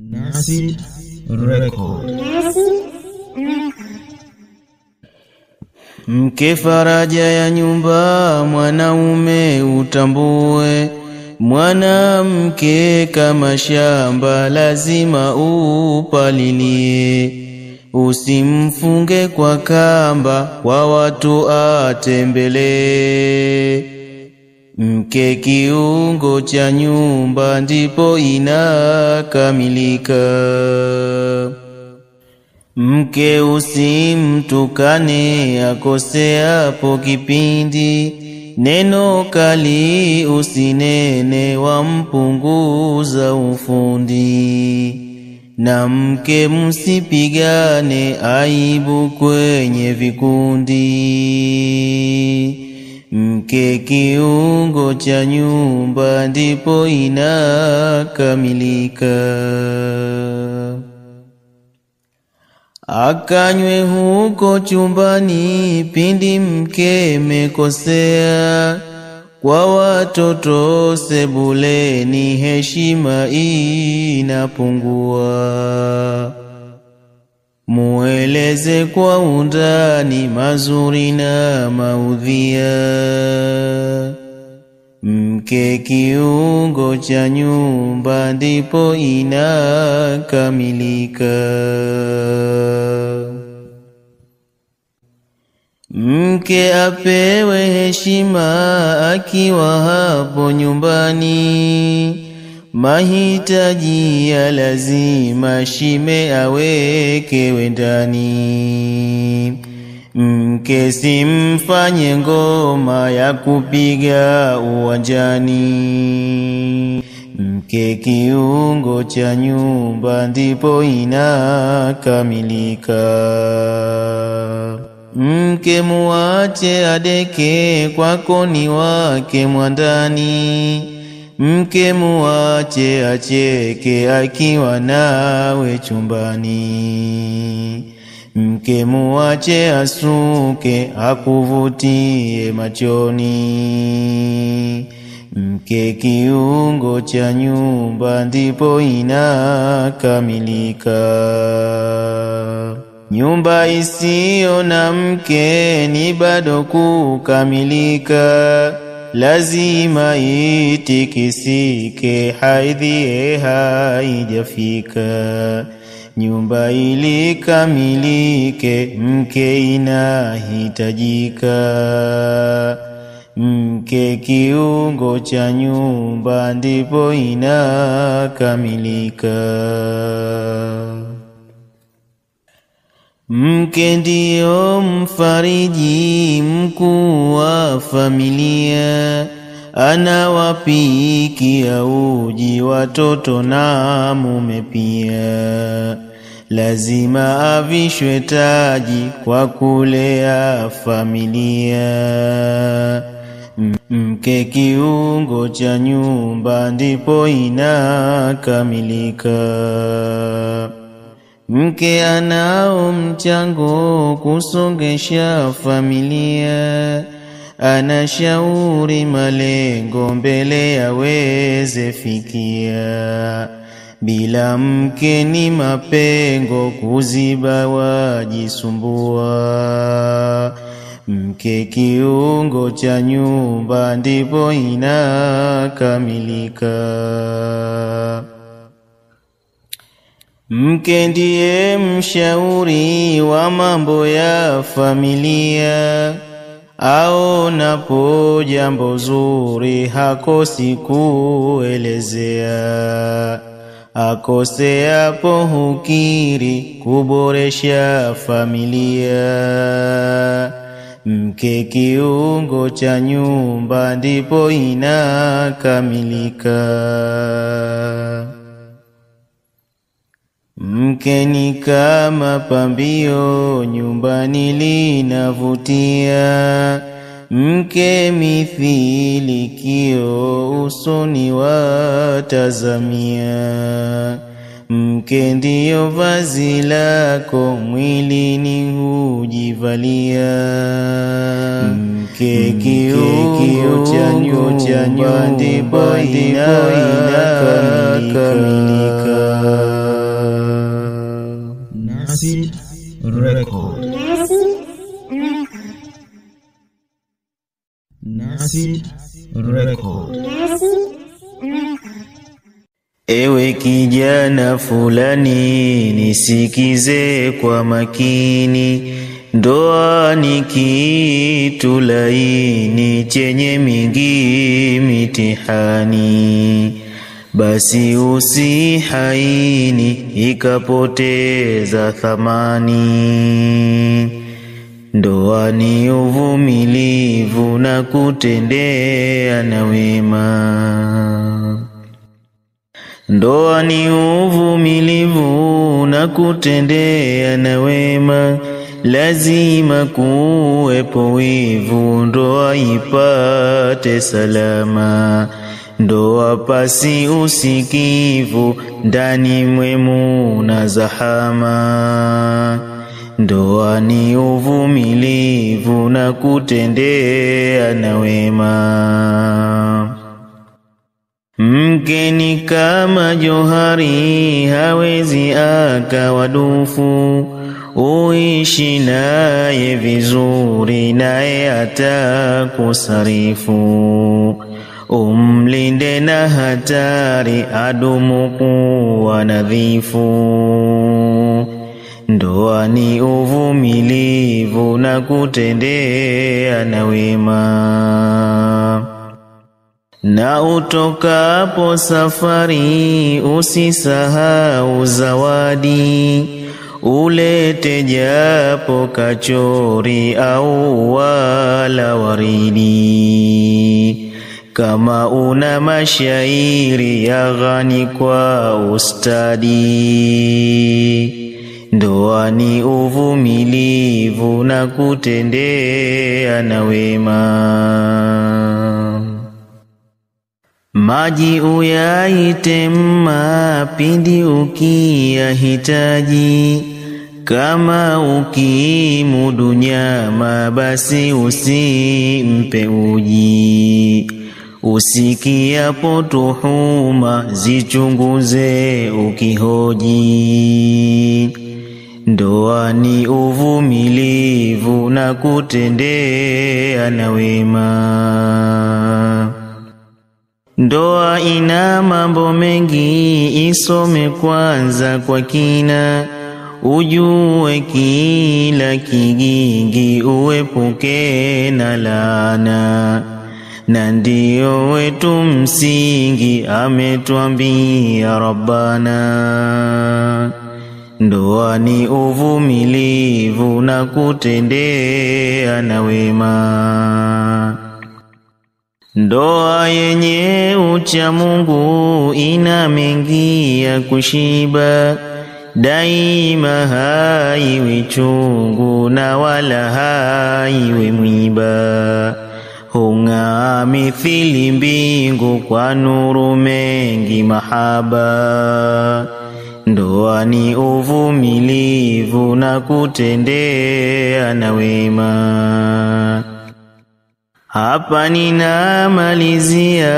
Nasi Record. Mke faraja ya nyumba, mwanaume utambue. Mwanamke kama shamba, lazima upalilie. Usimfunge kwa kamba, kwa watu atembelee. Mke kiungo cha nyumba, ndipo inakamilika. Mke usimtukane akoseapo kipindi, neno kali usinene, wampunguza ufundi. Na mke msipigane aibu kwenye vikundi. Mke kiungo cha nyumba, ndipo inakamilika. Akanywe huko chumbani pindi mke mekosea, kwa watoto sebuleni heshima inapungua. Mueleze kwa undani mazuri na maudhia. Mke kiungo cha nyumba, ndipo inakamilika. Mke apewe heshima akiwa hapo nyumbani, mahitaji ya lazima shime awekewe ndani. Mke simfanye ngoma ya kupiga uwanjani. Mke kiungo cha nyumba, ndipo inakamilika. Mke muache adeke, kwako ni wake mwandani. Mke muache acheke akiwa nawe chumbani. Mke muache asuke akuvutie machoni. Mke kiungo cha nyumba, ndipo inakamilika. Nyumba isiyo na mke ni bado kukamilika, lazima itikisike, haidhi haijafika. Nyumba ili kamilike, mke inahitajika. Mke kiungo cha nyumba, ndipo inakamilika. Mke ndiyo mfariji mkuu wa familia, anawapikia uji watoto na mume pia. Lazima avishwe taji kwa kulea familia. Mke kiungo cha nyumba, ndipo inakamilika. Mke anao mchango kusongesha familia, anashauri malengo mbele yaweze fikia. Bila mke ni mapengo, kuziba wajisumbua. Mke kiungo cha nyumba, ndipo inakamilika. Mke ndiye mshauri wa mambo ya familia, aonapo jambo zuri hakosi kuelezea. Akoseapo hukiri kuboresha familia. Mke kiungo cha nyumba, ndipo inakamilika. Mke ni kama pambio, nyumbani linavutia. Mke mithili kio, usoni watazamia. Mke ndiyo vazi lako, mwilini hujivalia. Mke kiungo cha nyumba, ndipo inakamilika. Nasi Record. Ewe kijana fulani, nisikize kwa makini. Ndoa ni kitu laini chenye mingi mitihani, basi usihaini ikapoteza thamani. Ndoa ni uvumilivu na kutendea na wema. Ndoa ni uvumilivu na kutendea na wema. Lazima kuwepo wivu, ndoa ipate salama. Ndoa pasi usikivu, ndani mwemu na zahama. Ndoa ni uvumilivu na kutendea na wema. Mke ni kama johari, hawezi akawadufu. Uishi naye vizuri, naye atakusarifu. Umlinde na hatari, adumu kuwa nadhifu. Ndoa ni uvumilivu na kutendea na wema. Na utokapo safari, usisahau zawadi. Ulete japo kachori au wala waridi. Kama una mashairi ya ghani kwa ustadi. Ndoa ni uvumilivu na kutendea na wema. Maji uyaitema pindi ukiyahitaji. Kama ukimudu nyama, basi usimpe uji. Usikiapo tuhuma, zichunguze ukihoji. Ndoa ni uvumilivu na kutendea na wema. Ndoa ina mambo mengi, isome kwanza kwa kina. Ujue kila kigingi, uepuke na laana. Na ndio wetu msingi, ametuambia Rabbana. Ndoa ni uvumilivu na kutendea na wema. Ndoa yenye ucha Mungu, ina mengi ya kushiba. Daima haiwi chungu, na wala haiwi mwiba. Hung'aa mithili mbingu, kwa nuru mengi mahaba. Ndoa ni uvumilivu na kutendea na wema. Hapa ninamalizia,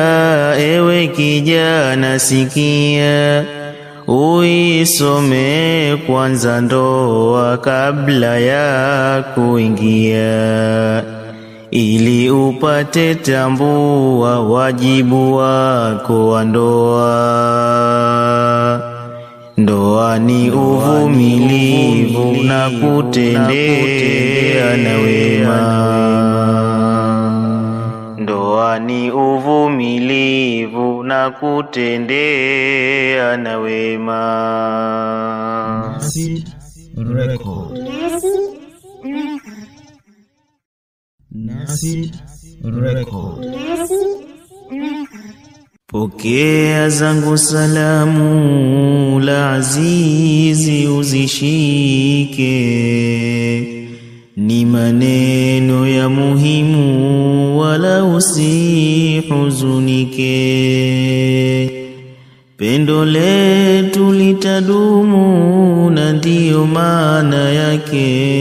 ewe kijana sikia. Uisome kwanza ndoa kabla ya kuingia, ili upate tambua wajibu wako wa ndoa. Ndoa ni uvumilivu na kutendea na wema. Ndoa ni uvumilivu na kutendea na wema. Nasi Record. Nasi Record. Pokea zangu salamu, la azizi uzishike. Ni maneno ya muhimu, wala usihuzunike. Pendo letu litadumu, na ndiyo maana yake.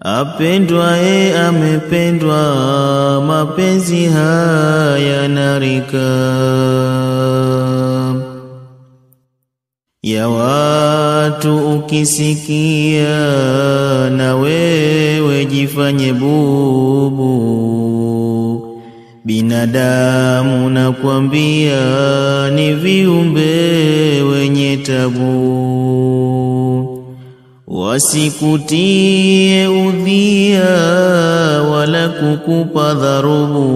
Apendwaye amependwa, mapenzi haya narika. Ya watu ukisikia, na wewe jifanye bubu. Binadamu nakwambia ni viumbe wenye tabu, wasikutie udhia wala kukupa dharubu.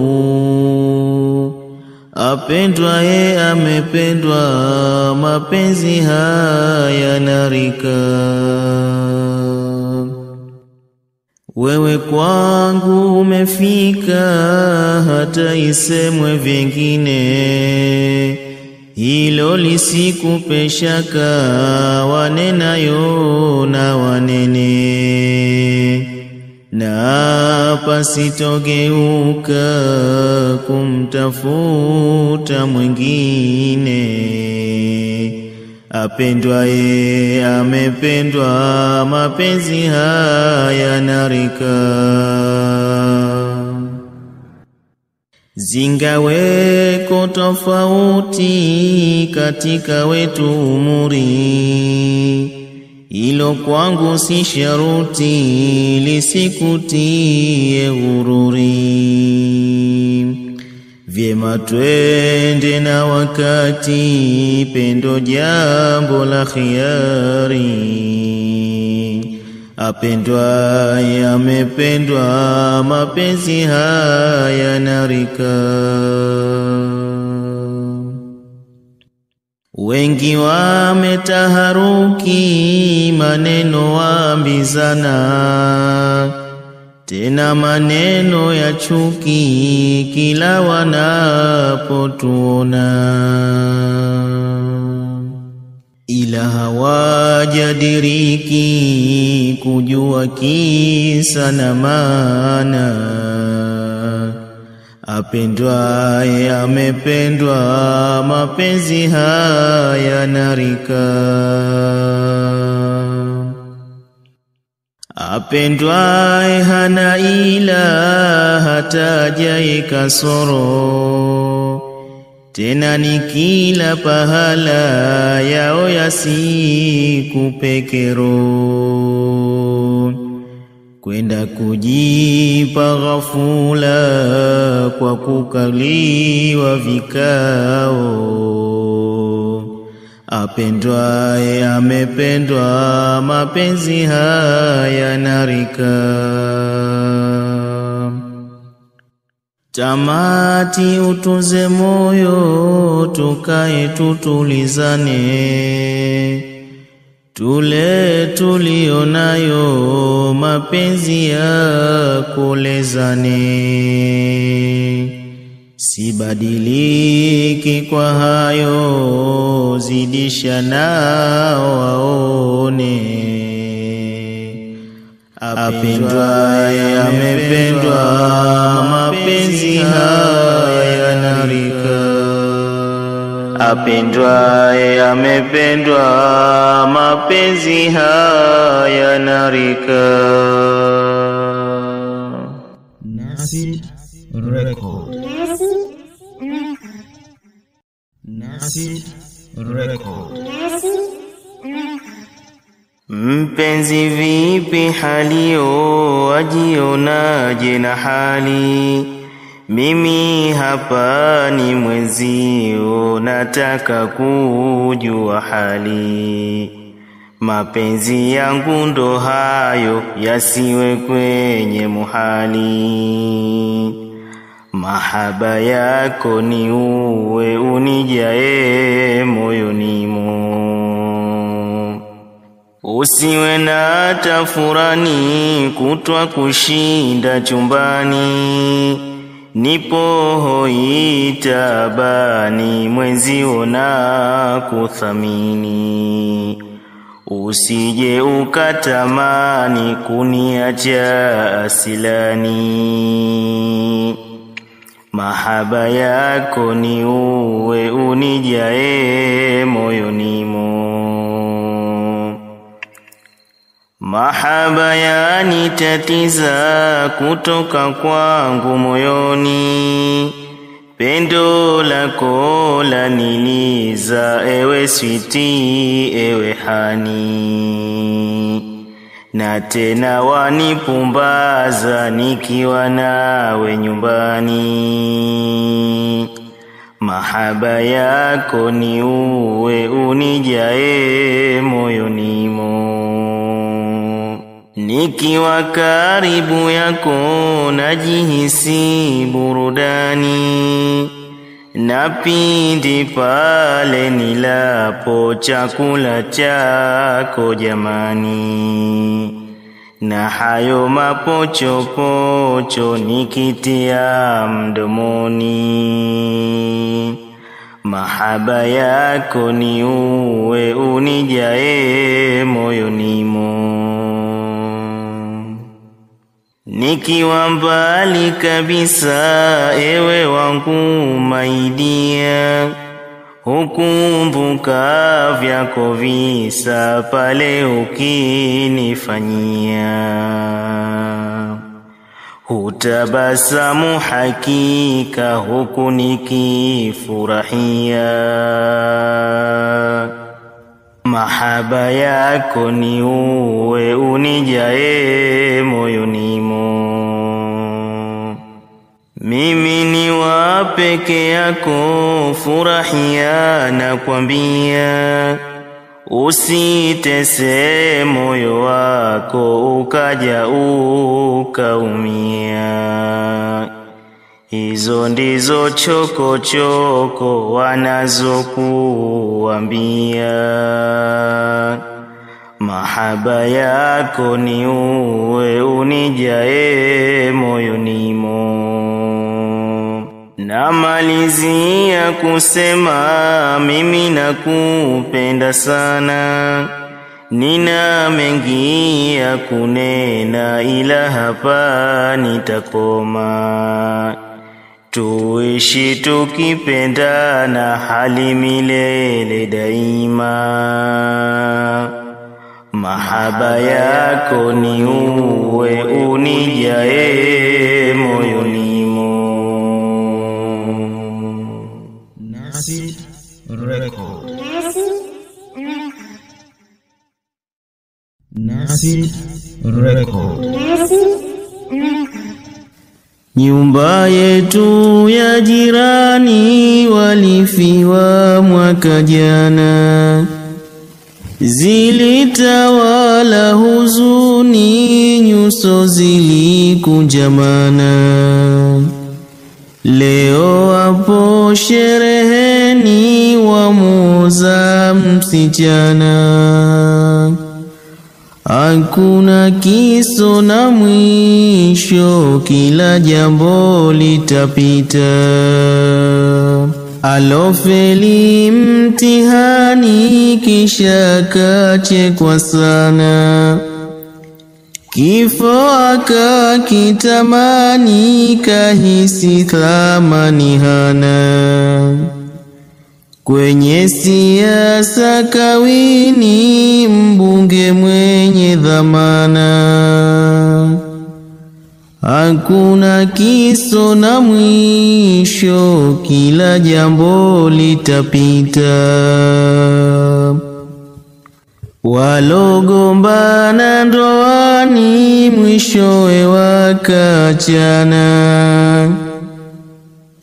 Apendwaye amependwa, mapenzi haya narika. Wewe kwangu umefika, hata isemwe vingine, hilo lisikupe shaka, wanenayo na wanene. Na pasitogeuka kumtafuta mwingine, apendwaye amependwa, mapenzi haya narika. Zingaweko tofauti katika wetu umuri, ilo kwangu si sharuti, lisikutie ururi. Vyema twende na wakati, pendo jambo la khiari. Apendwaye amependwa, mapenzi haya narika. Wengi wametaharuki, maneno waambizana, tena maneno ya chuki kila wanapotuona. Ila hawajadiriki kujua kisa na maana, apendwaye amependwa, mapenzi haya narika. Apendwaye hana ila hata jai kasoro, tena ni kila pahala yao yasikupekero. Kwenda kujipa ghafula kwa kukaliwa vikao, apendwaye amependwa, mapenzi haya narika. Tamati utunze moyo, tukae tutulizane, tule tulionayo, mapenzi ya kulezane. Sibadiliki kwa hayo, zidisha nao waone. Apendwaye amependwa, mapenzi haya narika. Apendwaye amependwa, mapenzi haya narika. Nasib Record. Nasib Record. Mpenzi vipi halio, wajionaje na hali? Mimi hapa ni mwenzio, nataka kujua hali. Mapenzi yangu ndo hayo, yasiwe kwenye muhali. Mahaba yako ni uwe, unijae moyonimo. Usiwe na tafurani, kutwa kushinda chumbani. Nipo hoi tabani, mwenzio na kuthamini. Usije ukatamani kuniacha asilani. Mahaba yako ni uwe, unijae moyonimo. Mahaba yanitatiza kutoka kwangu moyoni. Pendo lako laniliza, ewe switi, ewe hani. na tena wanipumbaza nikiwa nawe nyumbani. Mahaba yako ni uwe unijae moyonimo, nikiwa karibu yako najihisi burudani, na pindi pale nilapo chakula chako jamani, na hayo mapochopocho nikitia mdomoni. Mahaba yako ni uwe unijae moyonimo, nikiwa mbali kabisa ewe wangu maidia, hukumbuka vyako visa pale ukinifanyia. Hutabasamu hakika huku nikifurahia, mahaba yako ni uwe unijae moyonimo. Mimi ni wa peke yako furahia na kwambia, usitese moyo wako ukaja ukaumia. Hizo ndizo chokochoko wanazokuambia, mahaba yako ni uwe unijae moyonimo. Namalizia kusema mimi nakupenda sana, nina mengi ya kunena ila hapa nitakoma. Tuishi tukipendana hali milele daima, mahaba yako ni uwe unijae moyonimo. Nasid Record. Nasid Record. Nyumba yetu ya jirani walifiwa mwaka jana, zilitawala huzuni, nyuso zilikunjamana. Leo wapo shereheni wamuoza msichana, hakuna kiso na mwisho, kila jambo litapita. Alofeli mtihani kisha kachekwa sana, kifo akakitamani kahisi thamani hana. Kwenye siasa kawini mbunge mwenye dhamana, hakuna kiso na mwisho, kila jambo litapita. Walogombana ndoani mwishowe wakachana,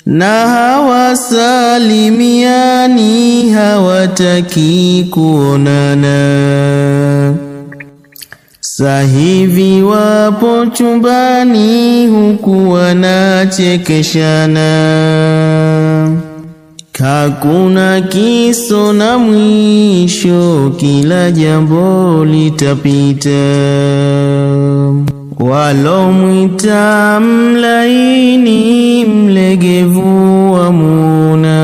na hawasalimiani hawataki kuonana. Sahivi wapo chumbani huku wanachekeshana, hakuna kiso na mwisho, kila jambo litapita. Walomwita mlaini mlegevu wamuona,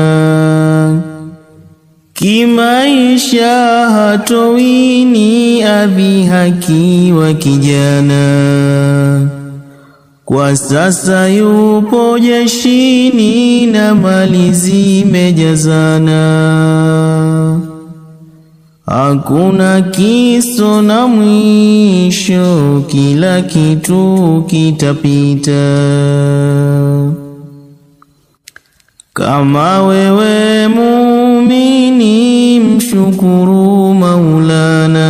kimaisha hatowini adhihaki wa kijana. Kwa sasa yupo jeshini na mali zimejazana, hakuna kiso na mwisho, kila kitu kitapita. Kama wewe muumini mshukuru Maulana,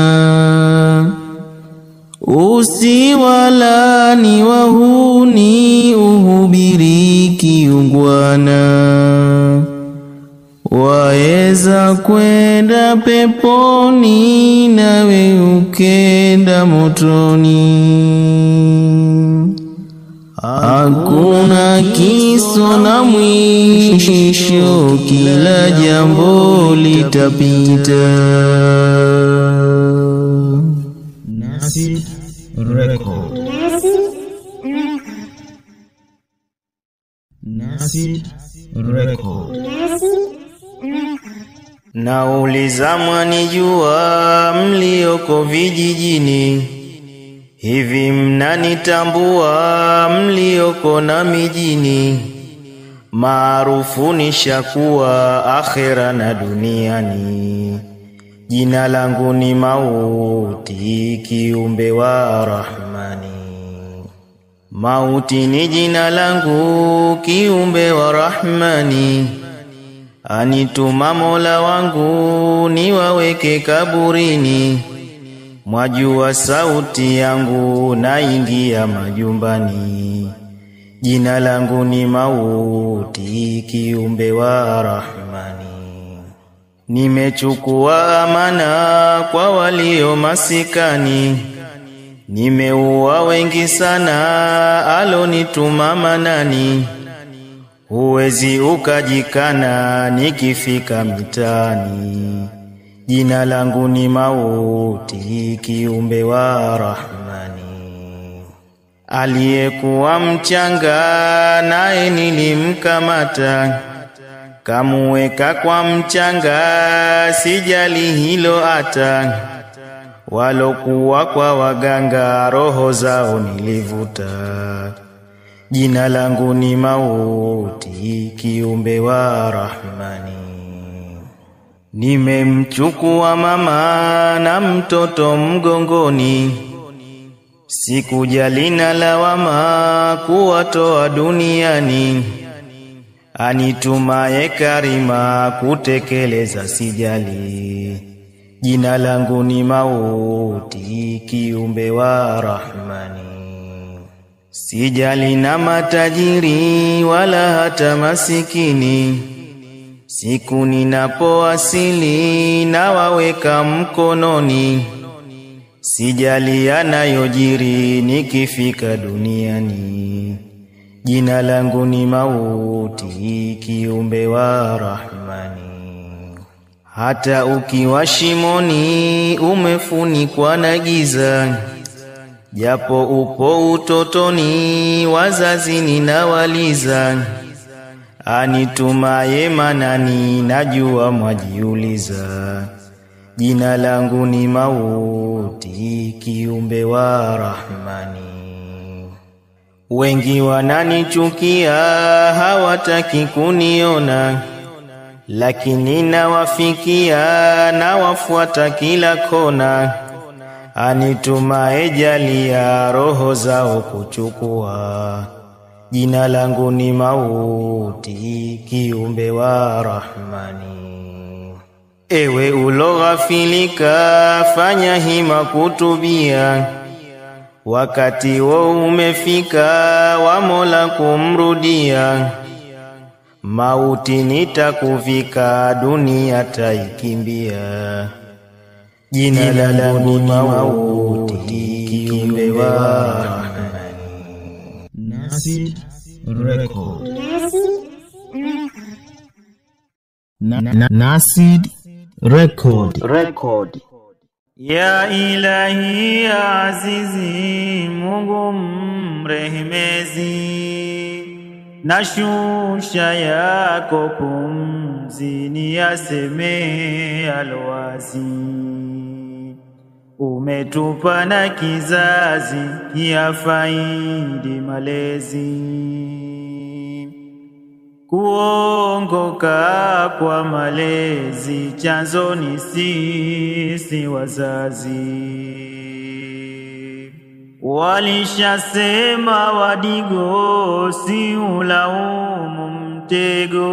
usiwalani wahuni, uhubiri kiungwana. Waeza kwenda peponi, nawe ukenda motoni. Hakuna kiso na mwisho, kila jambo litapita. Nasid Record. Nasid Record. Nauliza mwanijua mlioko vijijini, hivi mnanitambua mlioko na mijini? Maarufu nishakuwa akhera na duniani. Jina langu ni Mauti, kiumbe wa Rahmani. Mauti ni jina langu, kiumbe wa Rahmani. Anituma Mola wangu niwaweke kaburini. Mwajua sauti yangu naingia majumbani. Jina langu ni Mauti, kiumbe wa Rahmani. Nimechukua amana kwa walio masikani. Nimeua wengi sana, alonituma Manani. Huwezi ukajikana nikifika mitani. Jina langu ni Mauti, kiumbe wa Rahmani. Aliyekuwa mchanga naye nilimkamata, kamuweka kwa mchanga, sijali hilo hata. Walokuwa kwa waganga, roho zao nilivuta. Jina langu ni Mauti, kiumbe wa Rahmani. Nimemchukua mama na mtoto mgongoni, sikujali na lawama kuwatoa duniani. Anitumaye Karima kutekeleza sijali. Jina langu ni Mauti, kiumbe wa Rahmani. Sijali na matajiri wala hata masikini. Siku ninapowasili na waweka mkononi. Sijali yanayojiri nikifika duniani. Jina langu ni Mauti, kiumbe wa Rahmani. Hata ukiwa shimoni umefunikwa na giza, japo upo utotoni wazazi ninawaliza. Anitumaye Manani najua mwajiuliza. Jina langu ni Mauti, kiumbe wa Rahmani. Wengi wananichukia hawataki kuniona, lakini nawafikia na wafuata kila kona. Anitumaye jalia roho zao kuchukua. Jina langu ni Mauti, kiumbe wa Rahmani. Ewe uloghafilika, fanya hima kutubia. Wakati wo umefika wa Mola kumrudia. Mauti nitakuvika, dunia taikimbia. Jina langu ni Mauti, kiumbe wa Rahmani. Nasid Record. Nasid Record. Ya Ilahi ya Azizi, Mungu mrehemezi, nashusha yako pumzi niyaseme alwazi. Umetupa na kizazi kiafaidi malezi, kuongoka kwa malezi chanzoni sisi wazazi. Walishasema wadigo si ulaumu mtego,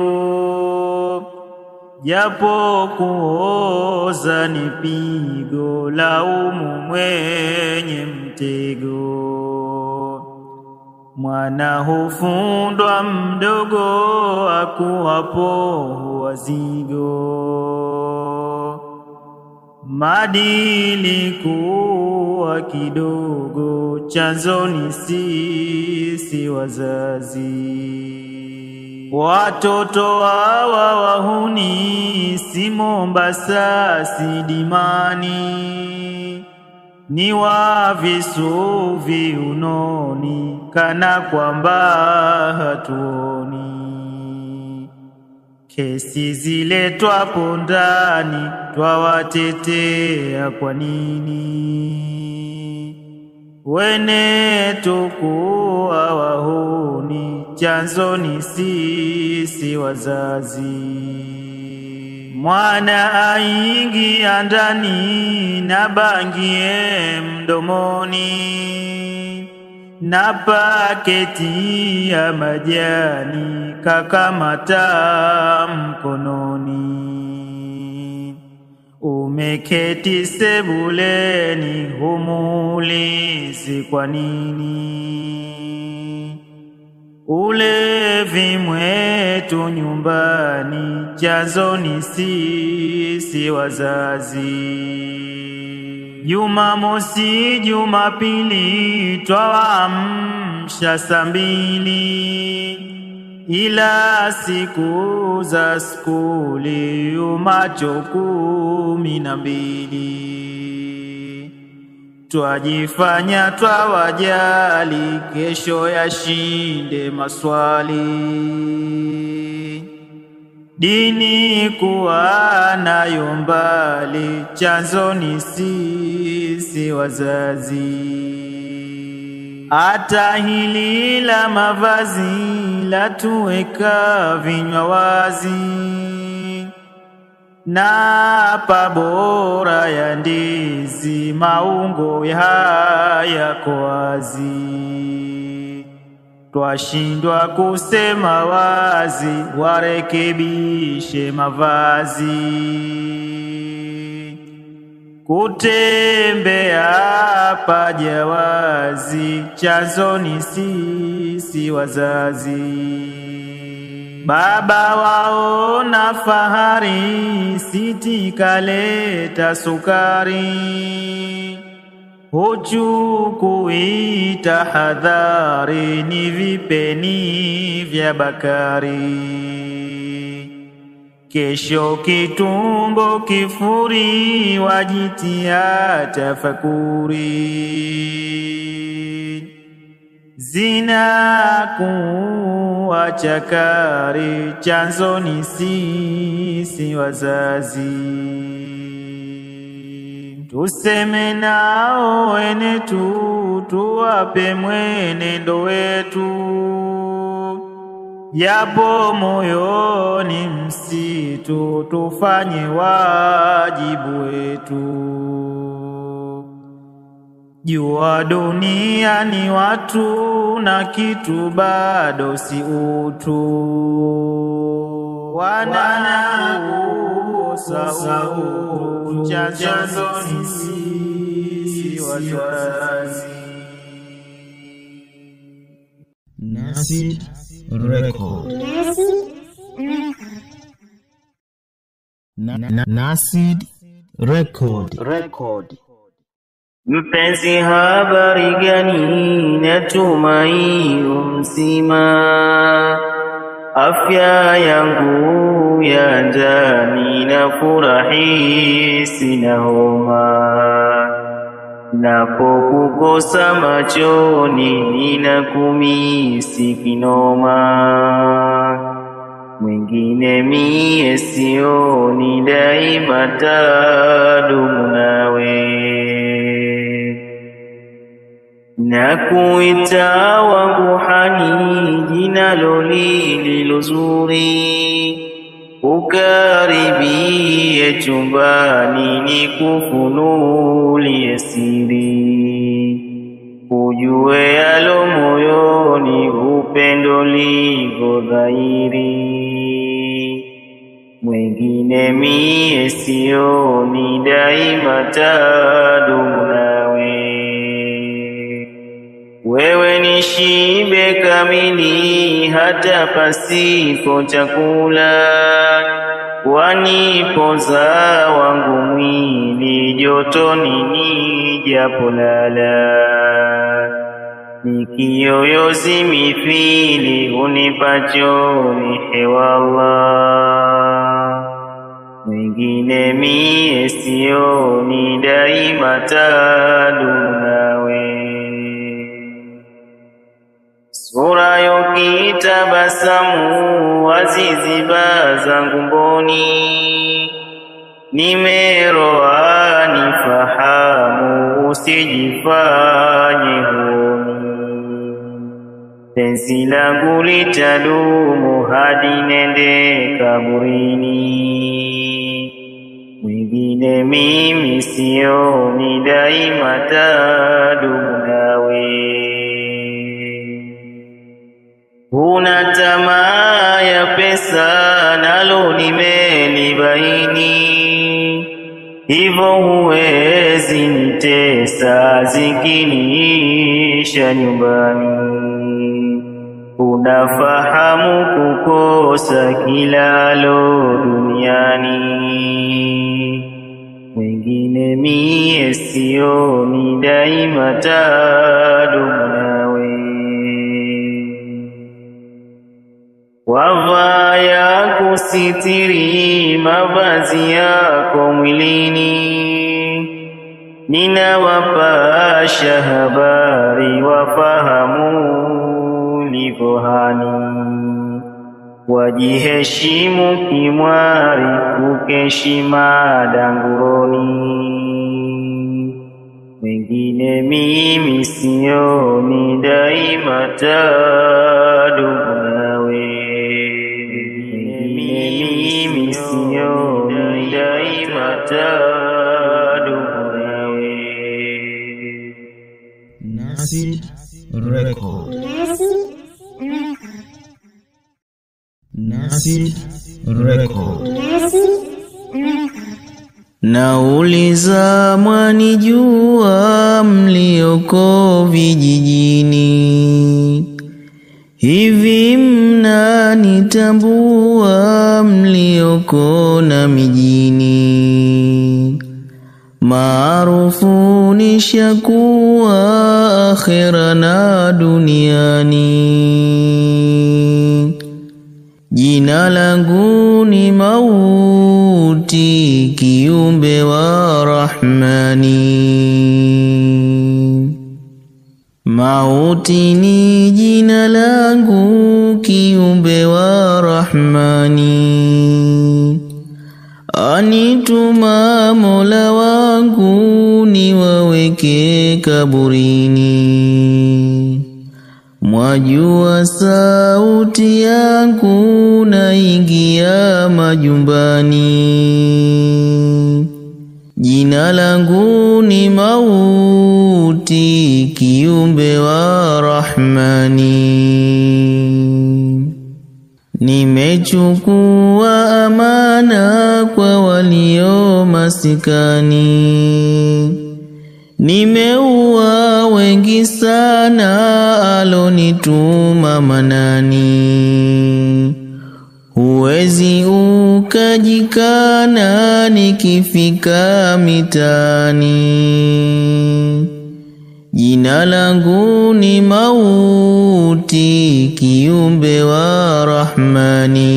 japo kuoza ni pigo, laumu mwenye mtego. Mwana hufundwa mdogo, akuwapo wazigo. Madili kuwa kidogo, chanzo ni sisi wazazi. Watoto hawa wahuni, si Mombasa si Dimani, ni wa visu viunoni, kana kwamba hatuoni. Kesi ziletwapo ndani, twawatetea kwa nini? Wene tukuwa wahuni, chanzo ni sisi wazazi. Mwana aingia ndani na bangie mdomoni, na paketi ya majani kakamata mkononi. Umeketi sebuleni, humuulizi kwa nini? Ulevi mwetu nyumbani, chanzo ni sisi wazazi. Jumamosi Jumapili twaamsha saa 2, ila siku za skuli umacho 12. Twajifanya twawajali, kesho yashinde maswali. Dini kuwa nayo mbali, chanzo ni sisi wazazi. Hata hili la mavazi la tuweka vinywa wazi, na pabora ya ndizi maungo yako wazi. Twashindwa kusema wazi, warekebishe mavazi. Kutembea paja wazi, chanzo ni sisi wazazi. Baba waona fahari, siti kaleta sukari, huchukui tahadhari, ni vipeni vya bakari. Kesho kitumbo kifuri, wajitia tafakuri. Zina kuwa chakari, chanzo ni sisi wazazi. Tuseme nao wenetu, tuwape mwenendo wetu, japo moyoni msitu, tufanye wajibu wetu. Jua dunia ni watu, na kitu bado si utu. Wanakosa utu, chanzo ni sisi wazazi. Nasid Record. Nasid Record. Mpenzi, habari gani? Natumai mzima. Afya yangu ya ndani nafurahi, sina homa. Napokukosa machoni, ninakumisi kinoma. Mwingine mie sioni, daima tadumu nawe. Nakuita wangu hani, jina lililo zuri. Ukaribie chumbani, nikufunulie siri. Ujue yalo moyoni, upendo liko dhahiri. Mwingine mwingine mie sioni, daima tadumu nawe. Wewe ni shibe kamili, hata pasipo chakula, wanipoza wangu mwili, jotoni nijapolala. Ni kiyoyozi mithili unipacho ni hewa Allah, mwingine mie sioni, daima tadumu nawe. Sura yokitabasamu waziziba zangu mboni, nimeroa nifahamu usijifanye huni. Penzi langu litadumu hadi nende kaburini, mwingine mimi sioni, daima tadumu nawe. Huna tamaa ya pesa nalo nimelibaini, hivyo huwezi nitesa zikiniisha nyumbani. Unafahamu kukosa kilalo duniani, mwingine mie sioni, daima tadumu nawe. Wavaa ya kusitiri mavazi yako mwilini, ninawapasha habari wafahamu livohani. Wajiheshimu kimwari, kukeshima danguroni, mwingine mimi sioni, daima tadumu nawe. Mimi sioni, daima tadumu nawe. Nasid Record. Nasid Record. Nauliza mwanijua mlioko vijijini, hivi mnanitambua mlioko na mijini? Maarufu nishakuwa akhera na duniani, jina langu ni Mauti, kiumbe wa Rahmani. Mauti ni jina langu, kiumbe wa Rahmani. Anituma Mola wangu niwaweke kaburini, mwajua sauti yangu naingia majumbani. Jina langu ni Mauti, kiumbe wa Rahmani. Nimechukua amana kwa walio masikani, nimeua wengi sana alonituma manani. Huwezi ukajikana nikifika mitani, jina langu ni Mauti, kiumbe wa Rahmani.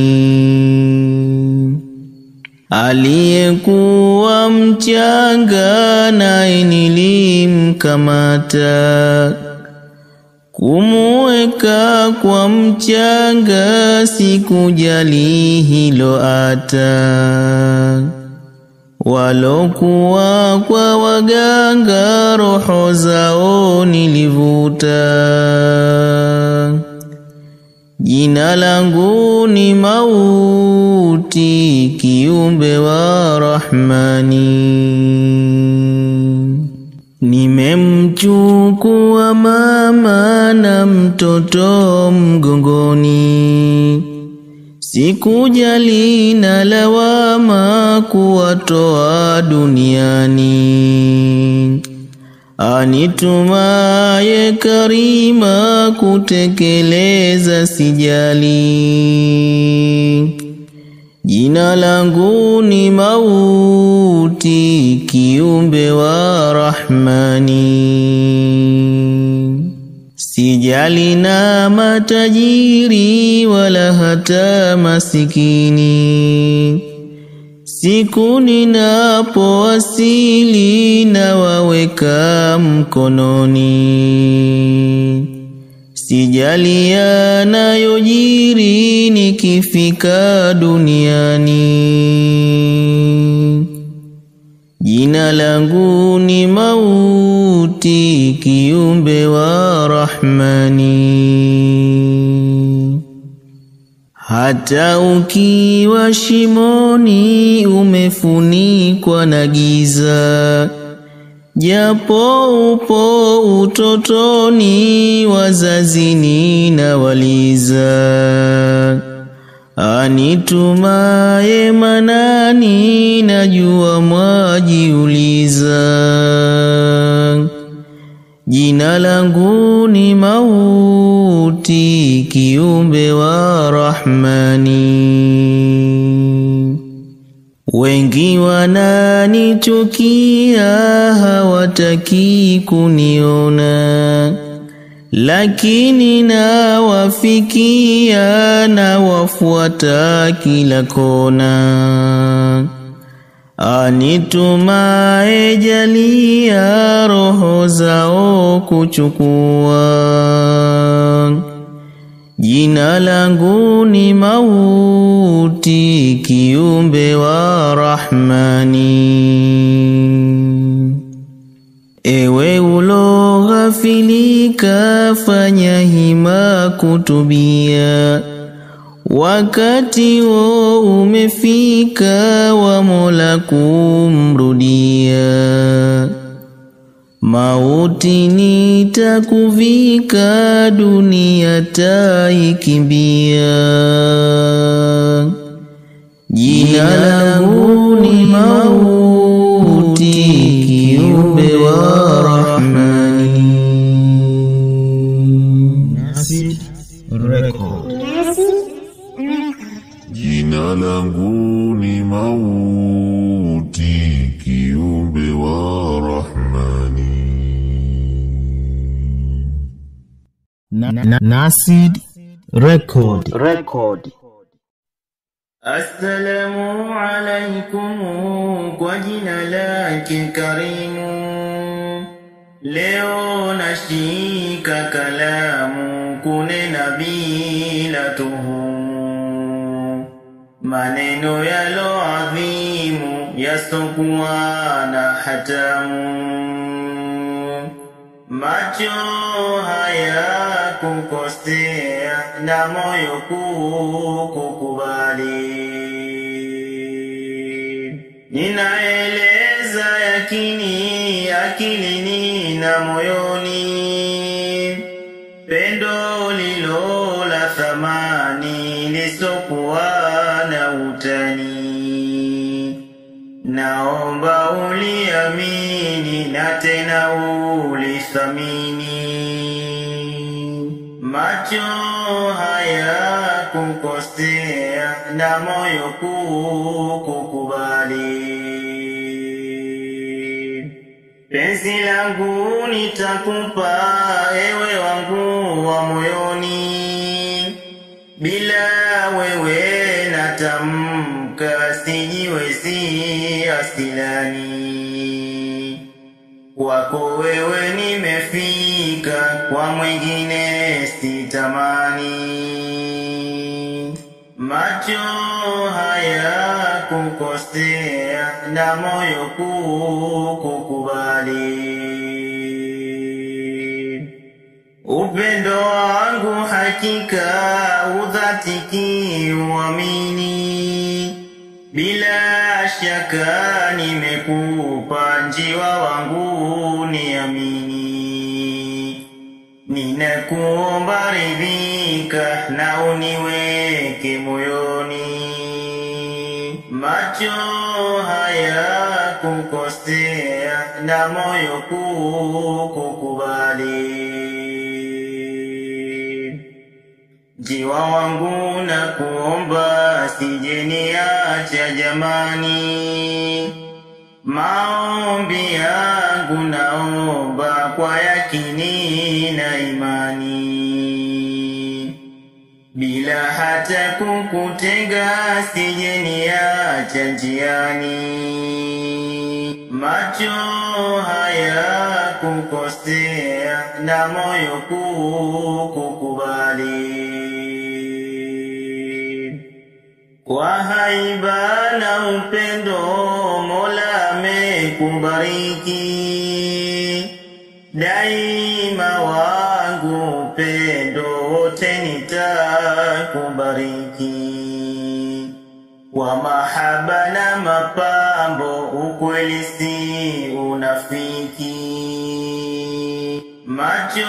Aliyekuwa mchanga naye nilimkamata, kumuweka kwa mchanga sikujali hilo ata. Walokuwa kwa waganga roho zao nilivuta, jina langu ni Mauti, kiumbe wa Rahmani. Nimemchukua mama na mtoto mgongoni, sikujali na lawama kuwatoa duniani. Anitumaye karima kutekeleza sijali. Jina langu ni Mauti, kiumbe wa Rahmani. Sijali na matajiri wala hata masikini. Siku ninapowasili na waweka mkononi. Sijali yanayojiri nikifika duniani. Jina langu ni Mauti, kiumbe wa Rahmani. Hata ukiwa shimoni umefunikwa na giza, japo upo utotoni wazazini na waliza. Anitumaye manani najua mwajiuliza. Jina langu ni Mauti, kiumbe wa Rahmani. Wengi wananichukia hawataki kuniona, lakini nawafikia na wafuata kila kona. Anitumaye jalia roho zao kuchukua. Jina langu ni Mauti, kiumbe wa Rahmani. Ewe uloghafilika, fanya hima kutubia. Wakati wo umefika wa Mola kumrudia. Mauti nitakuvika, dunia taikimbia. Jina langu ni Mauti, kiumbe wa Rahmani. Nasid Record. Jina langu ni Mauti, kiumbe wa Rahmani. Nasid Record. Assalamu alaikum, kwa jina lake karimu. Leo nashika kalamu kunena bila tuhumu. Maneno yalo adhimu yasokuwa na hatamu. Macho haya kukosea na moyo kukubali. Ninaeleza yakini akilini na moyoni. Pendo lilo la thamani lisokuwa na utani. Naomba uliamini na tena ulithamini. Macho haya kukosea na moyo kukubali. Penzi langu nitakupa ewe wangu wa moyoni. Bila wewe natamka sijiwezi asilani. Kwako wewe nimefika, kwa mwingine sitamani. Macho haya kukosea na moyo kukubali. Upendo wangu hakika udhatiki uamini. Bila shaka nimekupa njiwa wangu niamini. ninakuomba ridhika na uniweke moyoni, macho haya kukosea na moyo kukubali. Jiwa wangu na kuomba sije niacha jamani, maombi yangu naomba kwa yakini na imani, bila hata kukutenga sije niacha njiani, macho haya kukosea na moyo kukubali. Kwa haiba na upendo Mola amekubariki, daima wangu upendo wote nitakubariki. Kwa mahaba na mapambo ukweli si unafiki, macho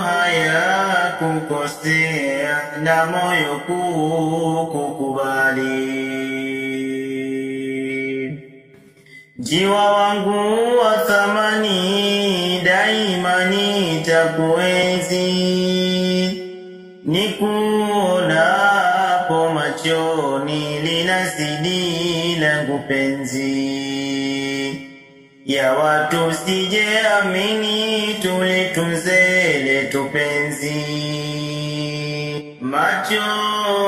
haya kukosea na moyo kukubali. Jiwa wangu wa thamani daima nitakuenzi, nikuonapo machoni linazidi langu penzi, ya watu sijeamini tulitunze letu penzi, macho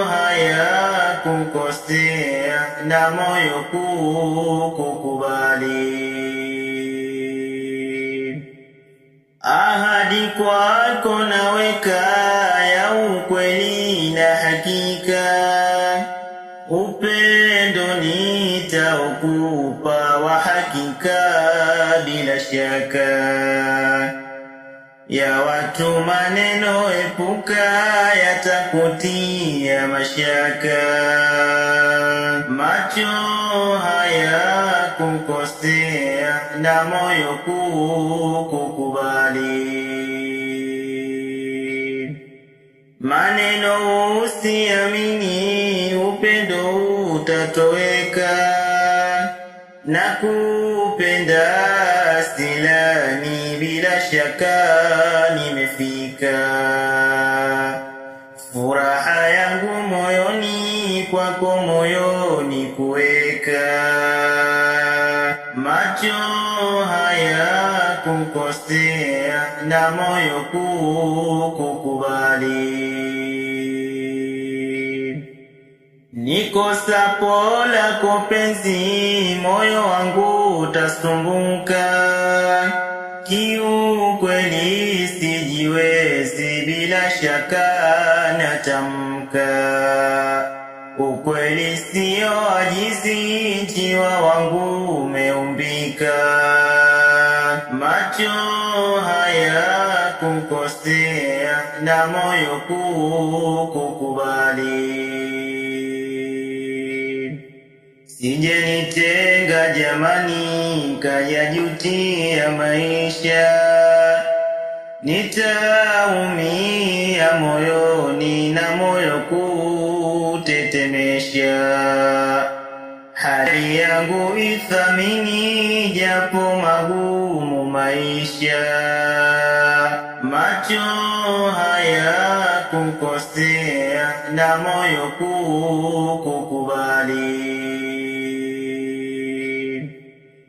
haya kukosea na moyo kukubali. Ahadi kwako naweka ya ukweli na hakika, upendo nitaokupa wa hakika bila shaka, ya watu maneno epuka yatakutia mashaka, macho haya kukosea na moyo kukubali. Maneno usiamini upendo utatoweka, na kupenda silani bila shaka nimefika, furaha yangu moyoni kwako moyoni kuweka, macho haya kukosea na moyo kukubali. Nikosapo lako penzi moyo wangu utasumbuka, kiukweli sijiwezi bila shaka natamka, ukweli sio ajizi jiwa wangu umeumbika, macho haya kukosea na moyo kukubali. Sije nitenga jamani kayajutia maisha, nitaumia moyoni na moyo kutetemesha, hali yangu ithamini japo magumu maisha, macho haya kukosea na moyo kukubali.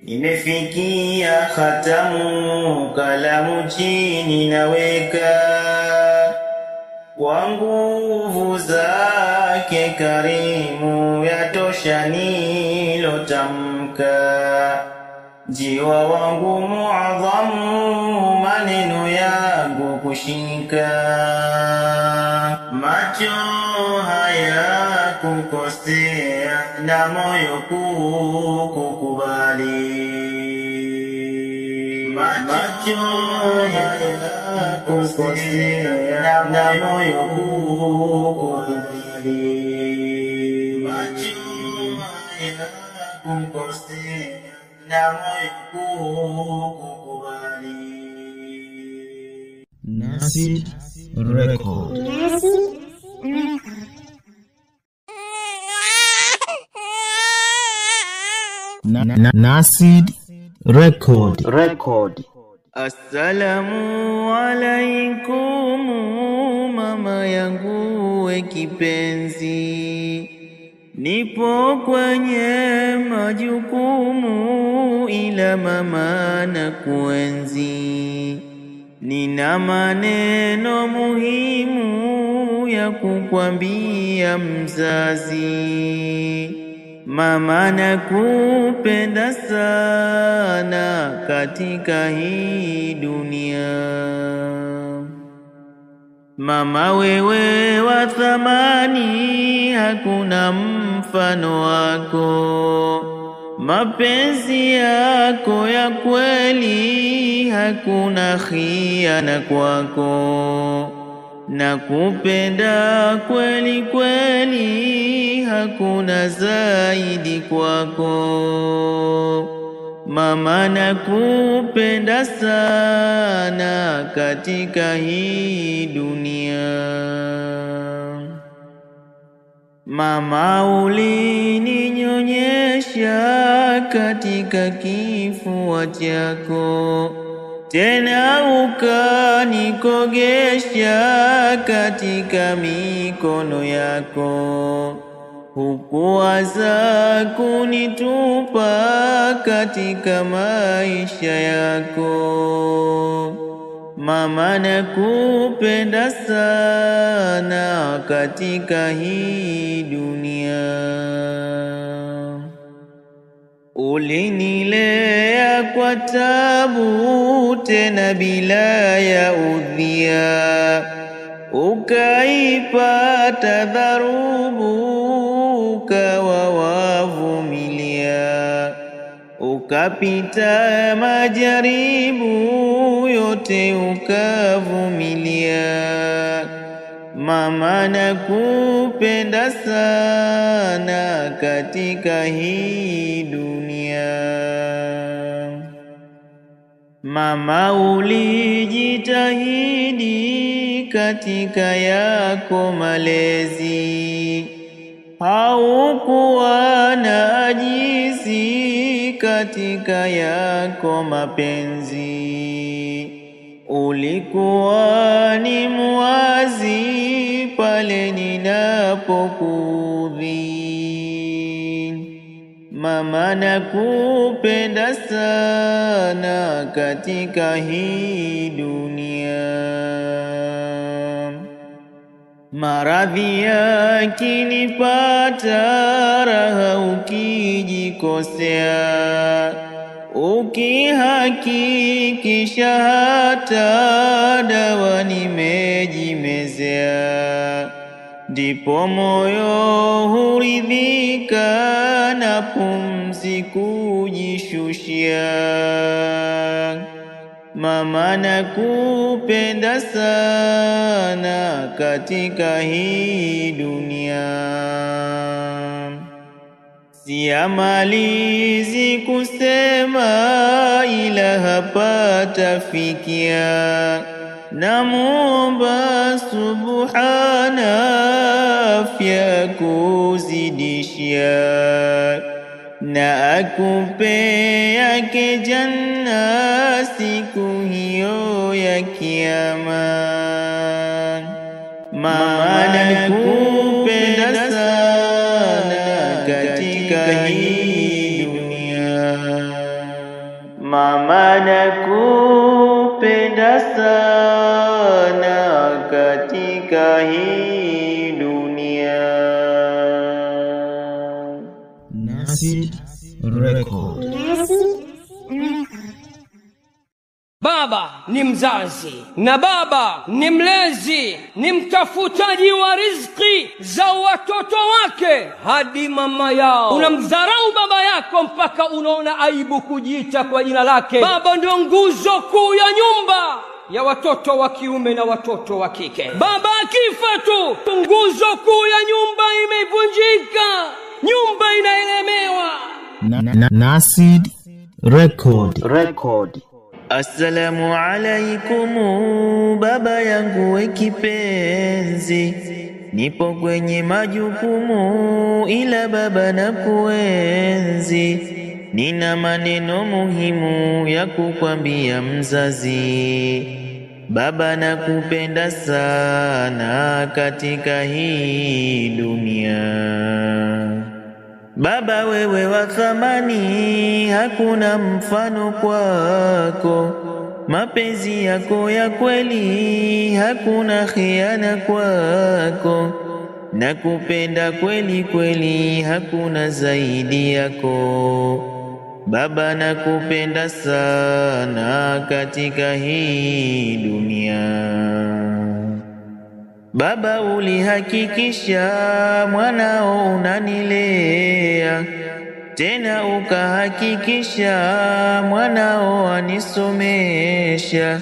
Nimefikia khatamu kalamu chini naweka, kwa nguvu zake karimu yatosha nilotamka, jiwa wangu muadhamu maneno yangu kushika, macho haya kukosea na moyo kukubali, macho haya kukosea na moyo kukubali, macho haya kukosea na moyo kukubali. Nasid Record. Nasid Record. Assalamu alaikum mama yangu we kipenzi, nipo kwenye majukumu ila mama na kuenzi. Nina maneno muhimu ya kukwambia mzazi. Mama nakupenda sana katika hii dunia. Mama wewe wa thamani, hakuna mfano wako. Mapenzi yako ya kweli, hakuna khiana kwako. Nakupenda kweli kweli, hakuna zaidi kwako. Mama nakupenda sana katika hii dunia. Mama ulininyonyesha katika kifua chako, tena ukanikogesha katika mikono yako. Hukuwaza kunitupa katika maisha yako. Mama nakupenda sana katika hii dunia. Ulinilea kwa tabu tena bila ya udhia, ukaipata dharubu ukawa wavumilia. Ukapita majaribu yote ukavumilia. Mama nakupenda sana katika hii dunia. Mama ulijitahidi katika yako malezi, haukuwa na ajizi katika yako mapenzi. Ulikuwa ni muwazi pale ninapokudhi. Mama nakupenda sana katika hii dunia. Maradhi yakinipata, raha ukijikosea, ukihakikisha hata dawa nimejimezea, ndipo moyo huridhika na pumzi kujishushia. Mama nakupenda sana katika hii dunia. Siyamalizi kusema ila hapa tafikia. Namuomba subhana afya kuzidishia, na akupe yake janna siku hiyo ya kiyama. Mama nakupenda sana katika hii dunia. Mama nakupenda sana katika hii dunia. Nasid Record. Baba ni mzazi na baba ni mlezi, ni mtafutaji wa riziki za watoto wake hadi mama yao. Unamdharau baba yako mpaka unaona aibu kujiita kwa jina lake. Baba ndio nguzo kuu ya nyumba ya watoto wa kiume na watoto wa kike. Baba akifa tu, nguzo kuu ya nyumba imevunjika, nyumba inaelemewa. Nasid Record. Assalamu alaikumu baba yangu we kipenzi, nipo kwenye majukumu ila baba na kuenzi, nina maneno muhimu ya kukwambia mzazi. Baba nakupenda sana katika hii dunia. Baba wewe wa thamani, hakuna mfano kwako. Mapenzi yako ya kweli, hakuna khiana kwako. Nakupenda kweli kweli, hakuna zaidi yako. Baba nakupenda sana katika hii dunia. Baba ulihakikisha mwanao unanilea, tena ukahakikisha mwanao anisomesha,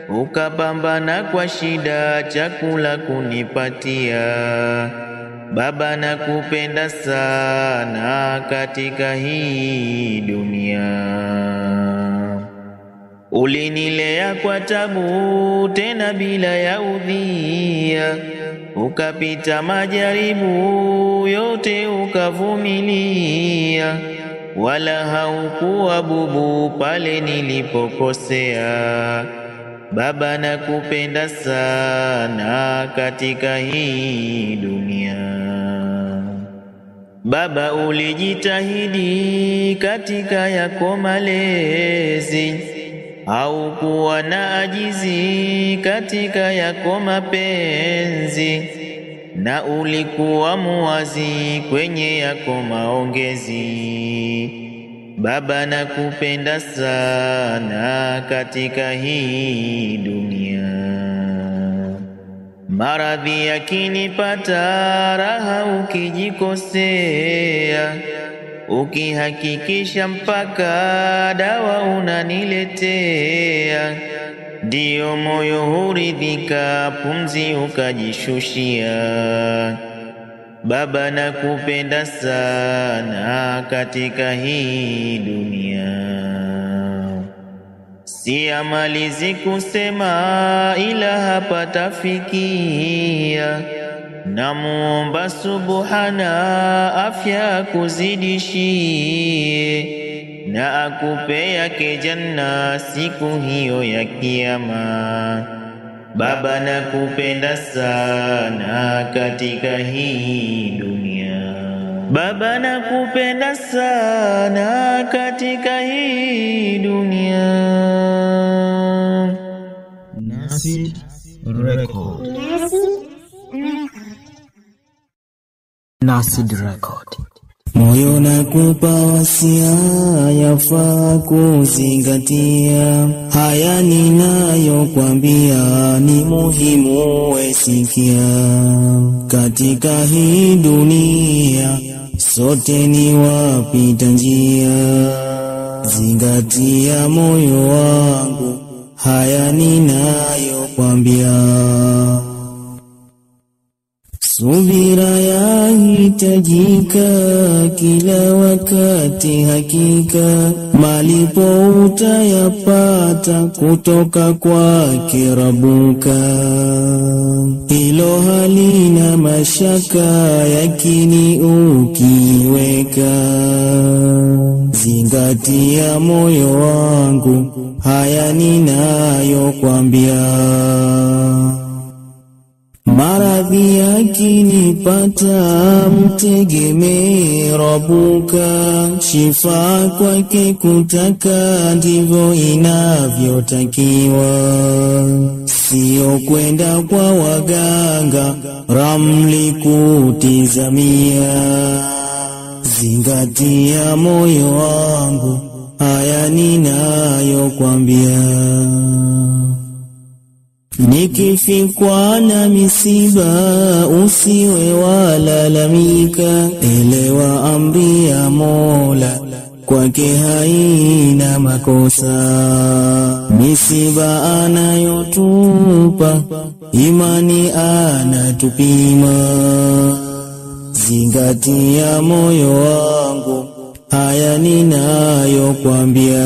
ukapambana kwa shida chakula kunipatia. Baba nakupenda sana katika hii dunia. Ulinilea kwa tabu tena bila ya udhia, ukapita majaribu yote ukavumilia, wala haukuwa bubu pale nilipokosea. Baba nakupenda sana katika hii dunia. Baba ulijitahidi katika yako malezi, haukuwa na ajizi katika yako mapenzi, na ulikuwa muwazi kwenye yako maongezi. Baba nakupenda sana katika hii dunia. Maradhi yakinipata raha ukijikosea, ukihakikisha mpaka dawa unaniletea, ndiyo moyo huridhika pumzi ukajishushia. Baba nakupenda sana katika hii dunia. Siamalizi kusema ila hapa tafikia, namuomba Subhana afya kuzidishie, na akupe yake janna siku hiyo ya kiyama. Baba nakupenda sana katika hii dunia. Baba nakupenda sana katika hii dunia. Nasid Record. Nasid Record. Moyo nakupa wasia, yafaa kuzingatia. Haya ninayokwambia ni muhimu wesikia. Katika hii dunia sote ni wapita njia. Zingatia moyo wangu, haya ninayokwambia. Subira yahitajika kila wakati, hakika malipo utayapata kutoka kwake Rabuka. Hilo halina mashaka, yakini ukiweka. Zingatia moyo wangu, haya ninayokwambia. Maradhi yakinipata mtegemee Rabuka, shifa kwake kutaka ndivyo inavyotakiwa. Sio kwenda kwa waganga ramli kutizamia. Zingatia moyo wangu, haya ninayokwambia. Nikifikwa na misiba usiwe walalamika, elewa amri ya Mola kwake haina makosa. Misiba anayotupa imani anatupima. Zingatia moyo wangu, haya ninayokwambia.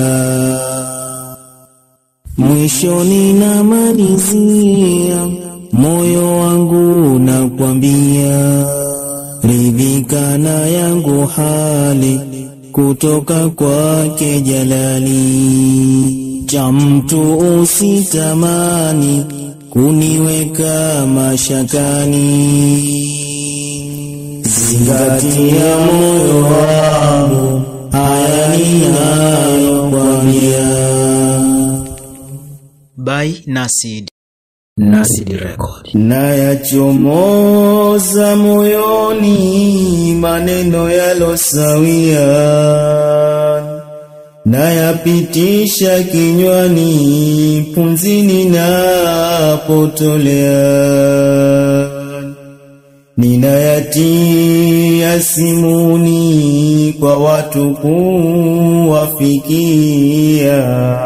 mwishoni na malizia, moyo wangu nakwambia, ridhika na yangu hali kutoka kwake Jalali. Cha mtu usitamani kuniweka mashakani, zingatia moyo wangu haya ninayokwambia. By Nasid Record. Nayachomoza moyoni maneno yalosawia, nayapitisha kinywani punzini napotolea, ninayatia simuni kwa watu kuwafikia.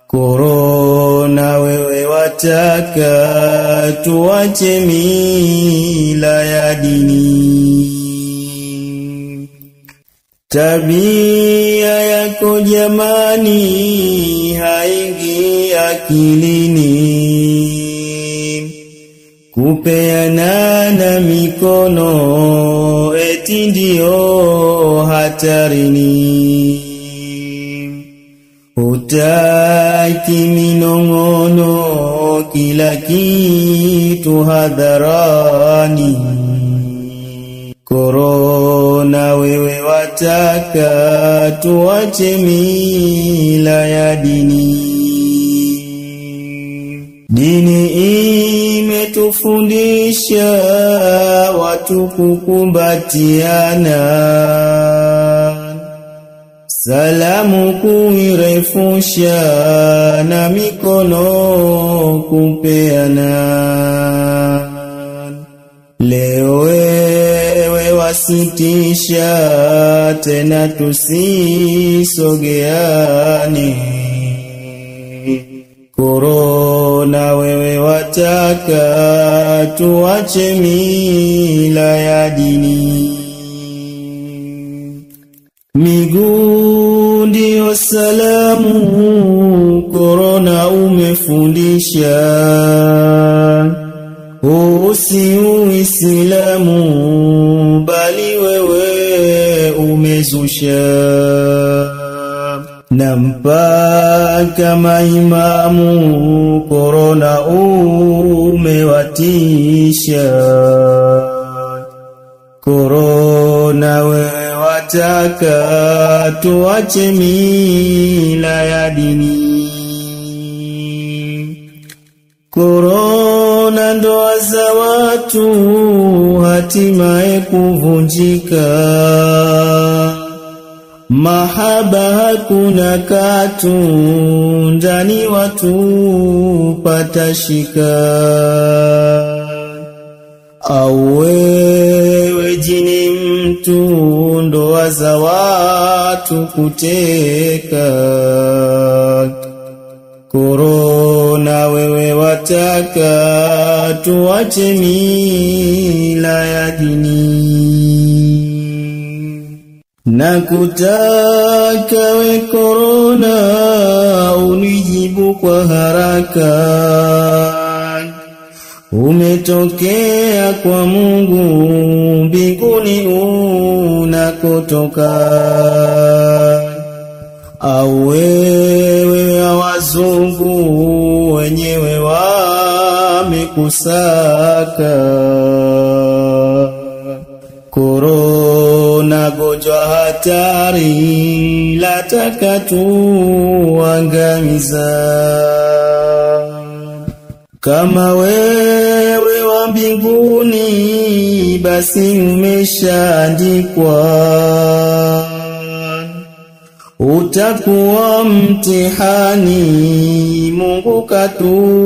Korona wewe wataka tuache mila ya dini, tabia yako jamani haingi akilini, kupeana na mikono eti ndio hatarini. Hutaki minong'ono kila kitu hadharani, korona wewe wataka tuache mila ya dini. Dini imetufundisha watu kukumbatiana, salamu kuirefusha na mikono kupeana. Leo wewe wasitisha tena tusisogeane, korona wewe wataka tuache mila ya dini. Miguu ndio salamu, korona umefundisha, usi Uislamu bali wewe umezusha, na mpaka maimamu korona umewatisha. Korona wewe wataka tuache mila ya dini. Korona ndoa za watu hatimaye kuvunjika, mahaba hakuna katu, ndani watu patashika. Au wewe jini mtu, ndoa za watu kuteka, korona wewe wataka tuache mila ya dini. Na kutaka we korona unijibu kwa haraka, umetokea kwa Mungu mbinguni unakotoka. Au wewe wazungu wenyewe wamekusaka, korona gonjwa hatari lataka tuangamiza. Kama wewe wa mbinguni basi umeshaandikwa, utakuwa mtihani Mungu katufikisha.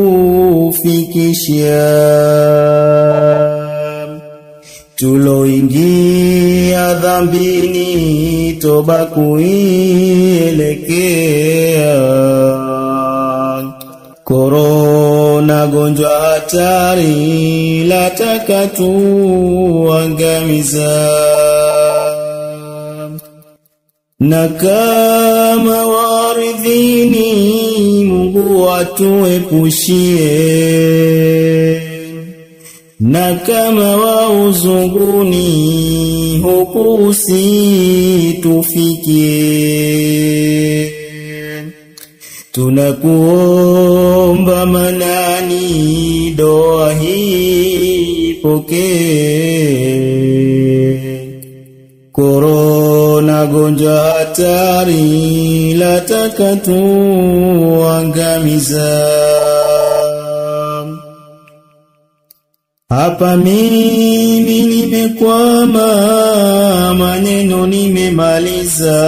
Tuloingia dhambini toba kuielekea, korona gonjwa hatari lataka tuangamiza. na kama waridhini Mungu atuepushie, na kama wauzunguni huku usitufikie. Tunakuomba manani doa hii pokee. Korona gonjwa hatari lataka tuangamiza. Hapa mimi nimekwama, maneno nimemaliza,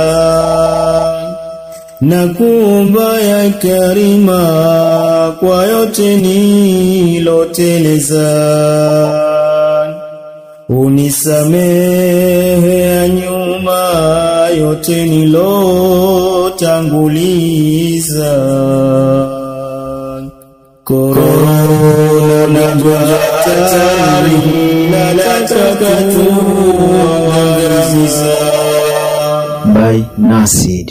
na kuomba ya Karima kwa yote niloteleza. Unisamehe ya nyuma yote nilotanguliza. Korona gonjwa hatari lataka tuangamiza. by Nasid.